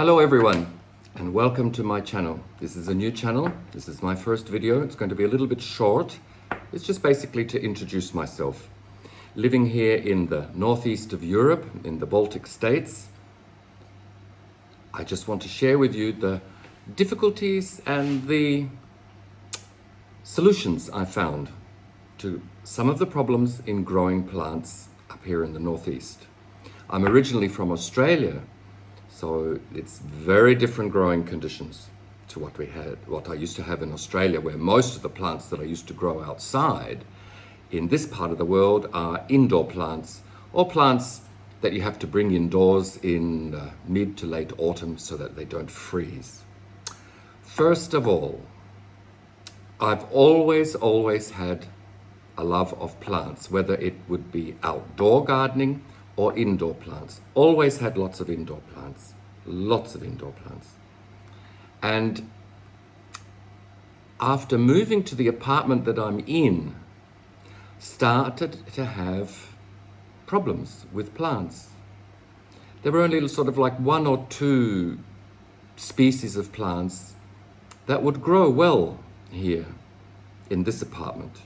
Hello everyone and welcome to my channel. This is a new channel. This is my first video. It's going to be a little bit short. It's just basically to introduce myself. Living here in the northeast of Europe, in the Baltic states, I just want to share with you the difficulties and the solutions I found to some of the problems in growing plants up here in the northeast. I'm originally from Australia, so it's very different growing conditions to what I used to have in Australia, where most of the plants that I used to grow outside in this part of the world are indoor plants, or plants that you have to bring indoors in mid to late autumn so that they don't freeze. First of all, I've always had a love of plants, whether it would be outdoor gardening or indoor plants. Always had lots of indoor plants. And after moving to the apartment that I'm in, started to have problems with plants. There were only sort of like one or two species of plants that would grow well here in this apartment.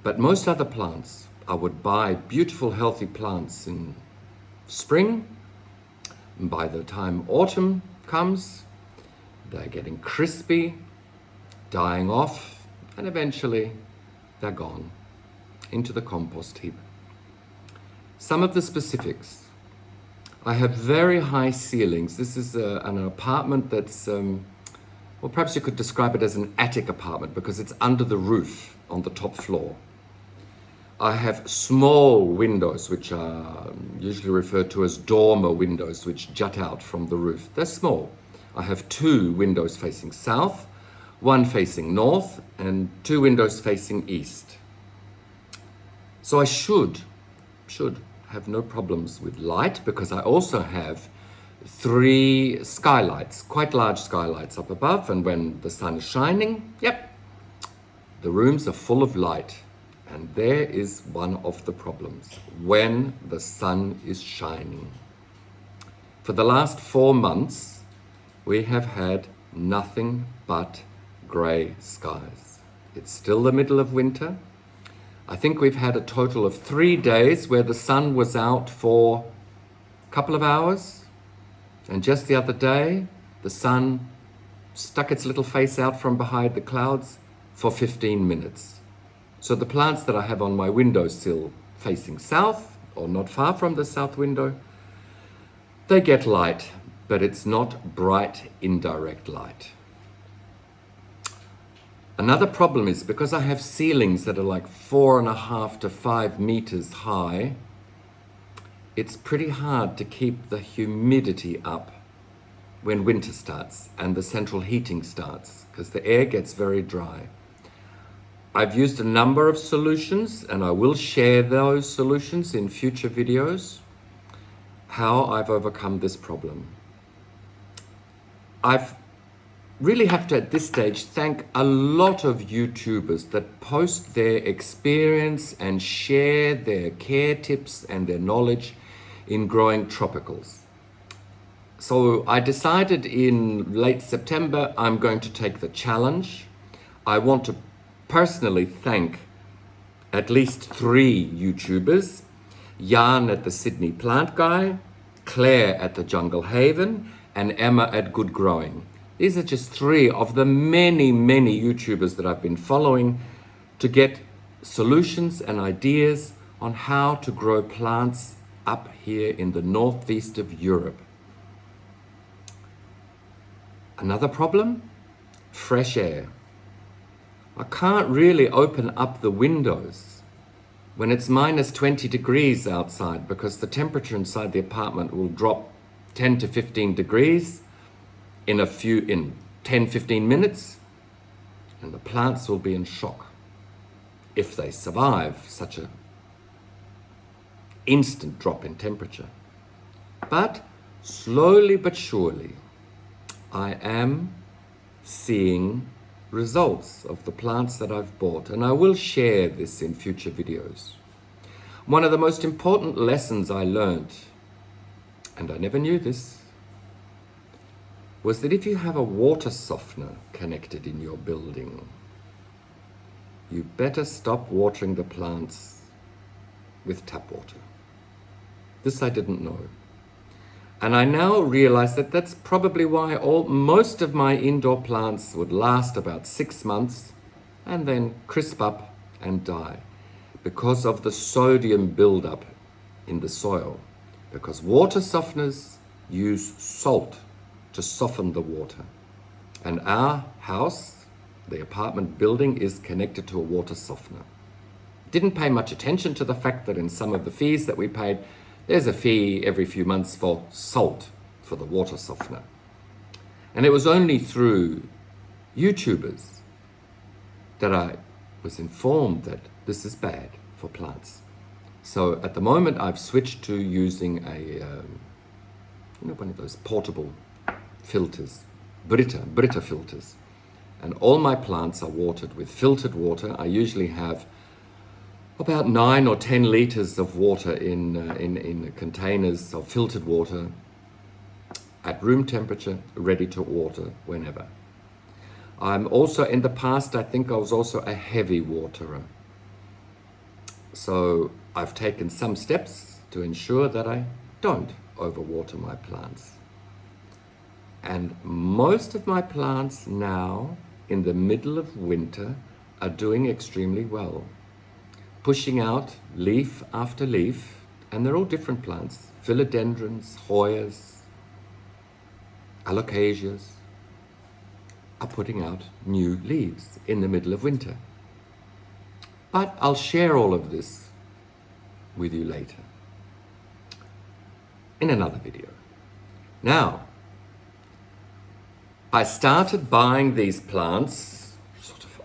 But most other plants, I would buy beautiful, healthy plants in spring. And by the time autumn comes, they're getting crispy, dying off, and eventually they're gone into the compost heap. Some of the specifics. I have very high ceilings. This is an apartment that's, well, perhaps you could describe it as an attic apartment because it's under the roof on the top floor. I have small windows, which are usually referred to as dormer windows, which jut out from the roof. They're small. I have two windows facing south, one facing north, and two windows facing east. So I should have no problems with light, because I also have 3 skylights, quite large skylights up above, and when the sun is shining, the rooms are full of light. And there is one of the problems, when the sun is shining. For the last 4 months, we have had nothing but grey skies. It's still the middle of winter. I think we've had a total of 3 days where the sun was out for a couple of hours. And just the other day, the sun stuck its little face out from behind the clouds for 15 minutes. So the plants that I have on my windowsill facing south, or not far from the south window, they get light, but it's not bright, indirect light. Another problem is because I have ceilings that are like 4.5 to 5 meters high, it's pretty hard to keep the humidity up when winter starts and the central heating starts, because the air gets very dry. I've used a number of solutions, and I will share those solutions in future videos, how I've overcome this problem. I've really have to, at this stage, thank a lot of YouTubers that post their experience and share their care tips and their knowledge in growing tropicals. So I decided in late September, I'm going to take the challenge. I want to personally thank at least 3 YouTubers: Jan at the Sydney Plant Guy, Claire at the Jungle Haven, and Emma at Good Growing. These are just 3 of the many YouTubers that I've been following to get solutions and ideas on how to grow plants up here in the northeast of Europe. Another problem? Fresh air. I can't really open up the windows when it's minus 20 degrees outside, because the temperature inside the apartment will drop 10 to 15 degrees in 10-15 minutes, and the plants will be in shock if they survive such an instant drop in temperature. But slowly but surely, I am seeing results of the plants that I've bought, and I will share this in future videos. One of the most important lessons I learned, and I never knew this, was that if you have a water softener connected in your building, you better stop watering the plants with tap water. This I didn't know. And I now realize that that's probably why most of my indoor plants would last about 6 months and then crisp up and die because of the sodium buildup in the soil. Because water softeners use salt to soften the water. And our house, the apartment building, is connected to a water softener. Didn't pay much attention to the fact that in some of the fees that we paid, there's a fee every few months for salt for the water softener. And it was only through YouTubers that I was informed that this is bad for plants. So at the moment I've switched to using one of those portable filters, Brita filters. And all my plants are watered with filtered water. I usually have about 9 or 10 liters of water in containers of filtered water at room temperature, ready to water whenever. I'm also, in the past, I think I was also a heavy waterer. So I've taken some steps to ensure that I don't overwater my plants. And most of my plants now, in the middle of winter, are doing extremely well. Pushing out leaf after leaf, and they're all different plants. Philodendrons, Hoyas, Alocasias are putting out new leaves in the middle of winter. But I'll share all of this with you later in another video. Now, I started buying these plants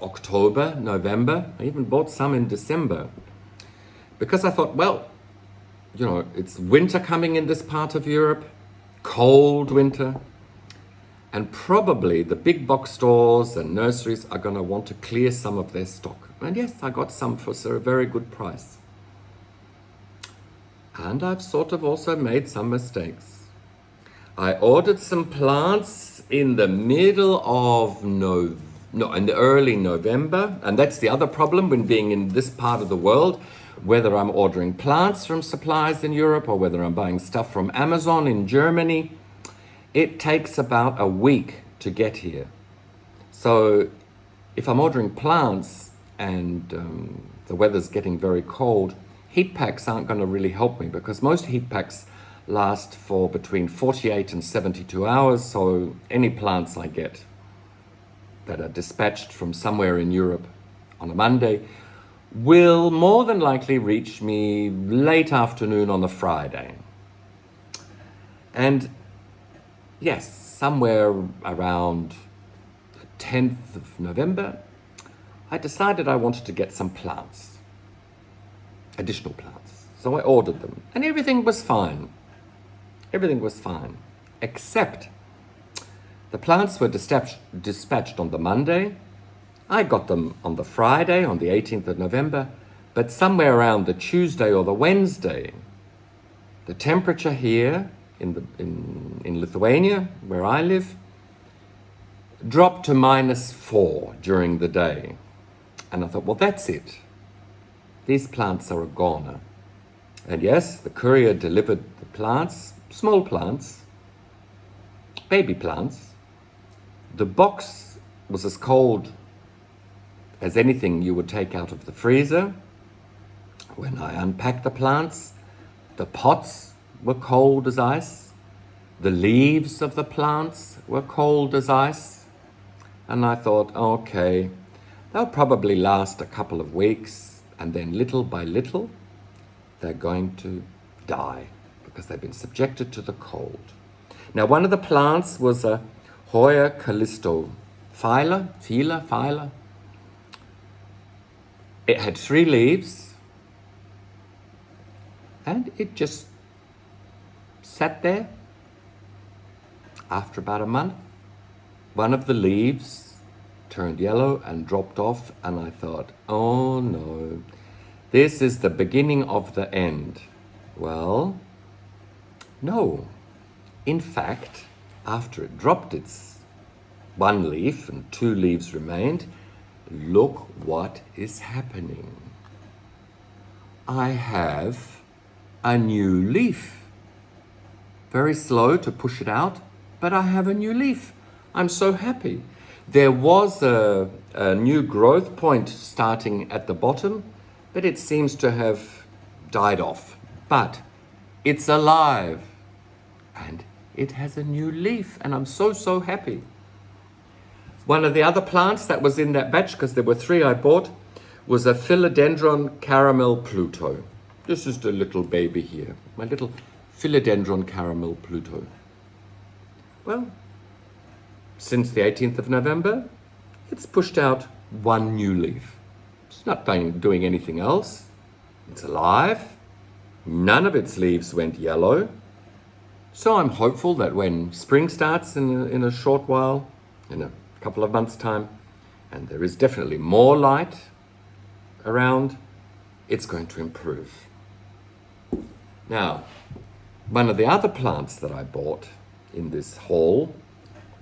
October, November. I even bought some in December because I thought, well, it's winter coming in this part of Europe, cold winter, and probably the big box stores and nurseries are going to want to clear some of their stock. And yes, I got some for a very good price. And I've sort of also made some mistakes. I ordered some plants in the middle of in the early November, and that's the other problem when being in this part of the world, whether I'm ordering plants from suppliers in Europe or whether I'm buying stuff from Amazon in Germany, it takes about a week to get here. So if I'm ordering plants and the weather's getting very cold, heat packs aren't going to really help me because most heat packs last for between 48 and 72 hours, so any plants I get that are dispatched from somewhere in Europe on a Monday will more than likely reach me late afternoon on a Friday. And yes, somewhere around the 10th of November, I decided I wanted to get some plants, additional plants. So I ordered them and everything was fine. Everything was fine, except the plants were dispatched on the Monday. I got them on the Friday, on the 18th of November, but somewhere around the Tuesday or the Wednesday, the temperature here in Lithuania, where I live, dropped to -4 during the day. And I thought, well, that's it. These plants are a goner. And yes, the courier delivered the plants, small plants, baby plants. The box was as cold as anything you would take out of the freezer. When I unpacked the plants, the pots were cold as ice. The leaves of the plants were cold as ice. And I thought, okay, they'll probably last a couple of weeks, and then little by little, they're going to die because they've been subjected to the cold. Now, one of the plants was a Hoya calistophylla. It had 3 leaves, and it just sat there. After about a month, one of the leaves turned yellow and dropped off, and I thought, oh no, this is the beginning of the end. Well, no. In fact, after it dropped its one leaf and two leaves remained, look what is happening. I have a new leaf. Very slow to push it out, but I have a new leaf. I'm so happy. There was a new growth point starting at the bottom, but it seems to have died off. But it's alive and it has a new leaf, and I'm so happy. One of the other plants that was in that batch, because there were 3 I bought, was a Philodendron Caramel Pluto. This is the little baby here, my little Philodendron Caramel Pluto. Well, since the 18th of November, it's pushed out 1 new leaf. It's not doing anything else. It's alive. None of its leaves went yellow. So I'm hopeful that when spring starts in a short while, in a couple of months' time, and there is definitely more light around, it's going to improve. Now, one of the other plants that I bought in this haul,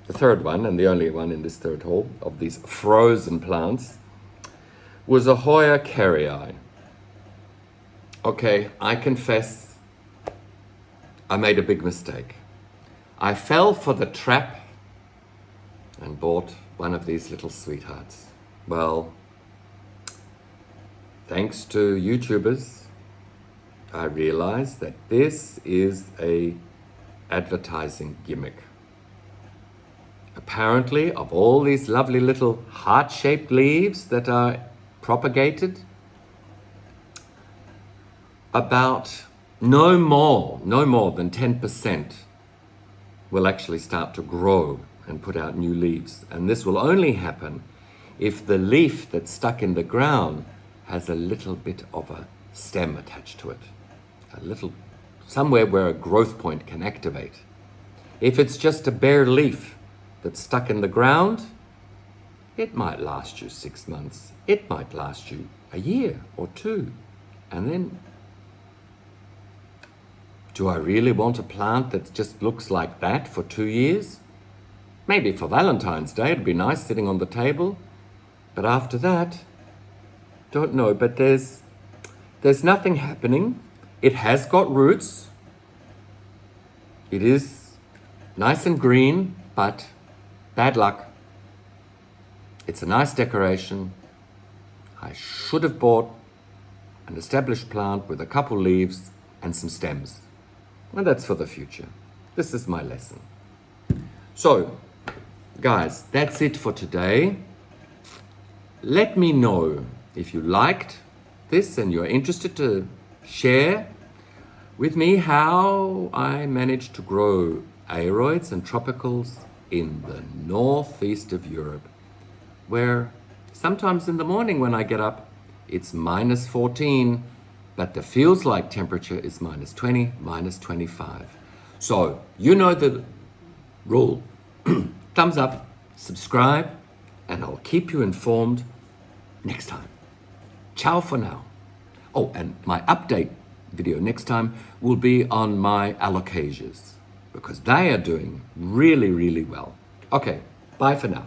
the third one and the only one in this third haul of these frozen plants, was a Hoya kerrii. Okay, I confess, I made a big mistake. I fell for the trap and bought one of these little sweethearts. Well, thanks to YouTubers, I realized that this is a advertising gimmick. Apparently, of all these lovely little heart-shaped leaves that are propagated, about no more than 10% will actually start to grow and put out new leaves. And this will only happen if the leaf that's stuck in the ground has a little bit of a stem attached to it. A little, somewhere where a growth point can activate. If it's just a bare leaf that's stuck in the ground, it might last you 6 months. It might last you a year or 2. And then, do I really want a plant that just looks like that for 2 years? Maybe for Valentine's Day, it'd be nice sitting on the table. But after that, don't know. But there's nothing happening. It has got roots. It is nice and green, but bad luck. It's a nice decoration. I should have bought an established plant with a couple leaves and some stems. And that's for the future. This is my lesson. So, guys, that's it for today. Let me know if you liked this and you're interested to share with me how I managed to grow aeroids and tropicals in the northeast of Europe, where sometimes in the morning when I get up, it's minus 14, but the feels like temperature is minus 20, minus 25. So you know the rule. Thumbs up, subscribe, and I'll keep you informed next time. Ciao for now. Oh, and my update video next time will be on my alocasias, because they are doing really well. Okay, bye for now.